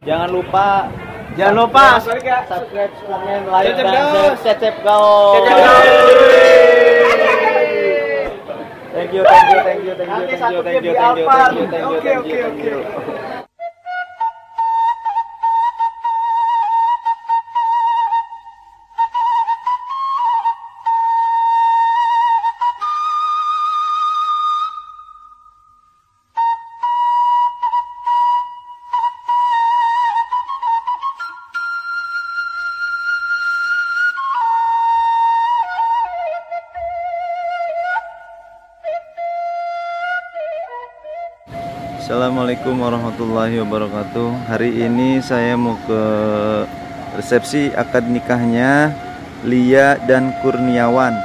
Jangan lupa subscribe, komen, like, Cecep dan Gaus. share. Cecep Gaus. Thank you. Nanti satu game di Alphard. Oke. Assalamualaikum warahmatullahi wabarakatuh. Hari ini saya mau ke resepsi akad nikahnya Lia dan Kurniawan.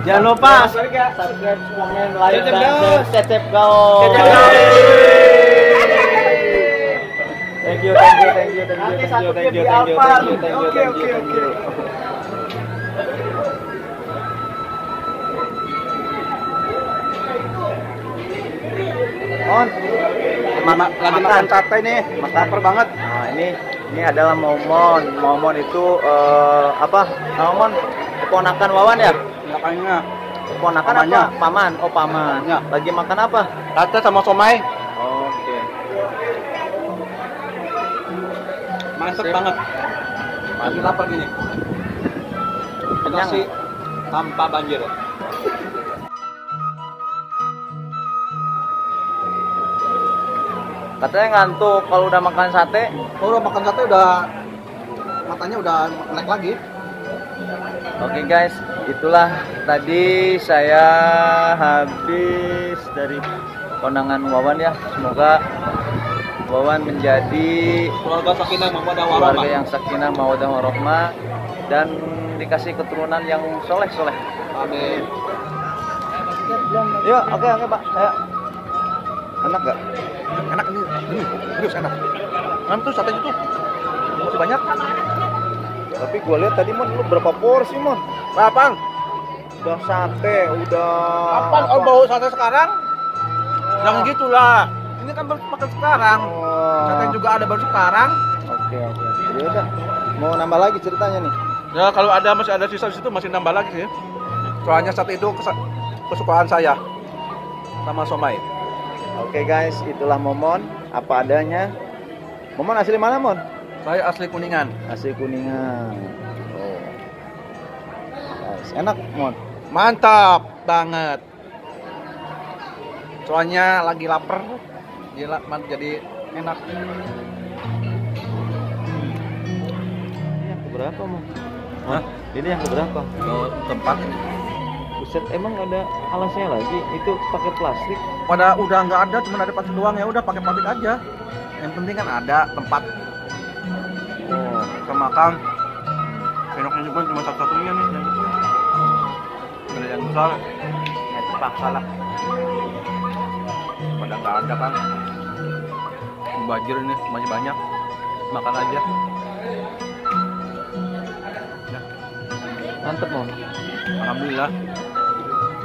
Jangan lupa subscribe, komen, like, dan cecep gaul. Thank you. you, thank you, thank you, thank you, Nanti thank satu you, thank game you, di thank you, Alphard. thank you, thank you, Oke, thank oke, you, thank oke. you. On, Lagi makan sate nih, lapar banget. Nah, ini adalah momon. Momon itu apa? Momon keponakan Wawan ya? Makanya Keponakan Pamannya. apa? Paman. Oh, paman. Pamannya. Lagi makan apa? sate sama somai. Oke. Mantep Sip. banget. Lagi lapar gini. Kenyang. Nasi tanpa banjir. Katanya ngantuk kalau udah makan sate. Kalau udah makan sate udah matanya udah melek lagi. Oke guys, itulah tadi saya habis dari kondangan Wawan ya. Semoga Wawan menjadi Keluarga sakinah mawaddah keluarga warahmah. yang sakinah mawaddah warahmah dan dikasih keturunan yang soleh-soleh. Amin. Yuk, oke Pak. Ayo. Enak gak? Enak ini, serius enak. Enak tuh satenya tuh. Masih banyak. Tapi gua lihat tadi Mon, lu berapa porsi Mon? Berapa? Udah sate, udah Apaan oh, bau sate sekarang? Jangan gitulah. Ini kan baru makan sekarang. Oh. Sate juga ada baru sekarang. Oke. Ya udah. Mau nambah lagi ceritanya nih. Ya kalau ada masih ada sisa di situ masih nambah lagi sih. Soalnya sate itu kesukaan saya sama somai. Oke guys, itulah Momon apa adanya. Momon asli mana Mon? Saya asli Kuningan. Asli Kuningan. Oh. Guys, enak Mon. Mantap banget. Soalnya lagi lapar. Gila, jadi enak. Ini yang keberapa Mon? Hah? Ini yang keberapa? Tempat Buset, emang ada alasnya lagi? Itu pakai plastik. pada udah nggak ada, cuma ada plastik doang ya udah pakai plastik aja. Yang penting kan ada tempat Oh. kita makan. Sendoknya juga cuma satu-satunya nih yang kecil. Ada yang besar, ya terpaksa lah. Pada nggak ada kan. Banjir ini masih banyak. Makan aja. Ya, Mantep Mon. alhamdulillah.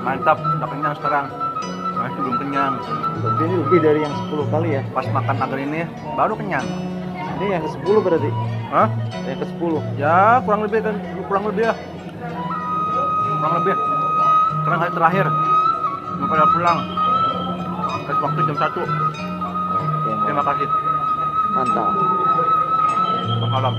Mantap, udah kenyang sekarang. Masih belum kenyang. Berarti ini lebih dari yang 10 kali ya? Pas makan agar ini baru kenyang. Ini yang ke-10 berarti? Hah? Yang ke-10? Ya kurang lebih kan, kurang lebih ya. Kurang lebih. Sekarang hari terakhir. Mau pada pulang. Kasih waktu jam 1. Oke, Mon. Terima kasih. Mantap. Selamat malam.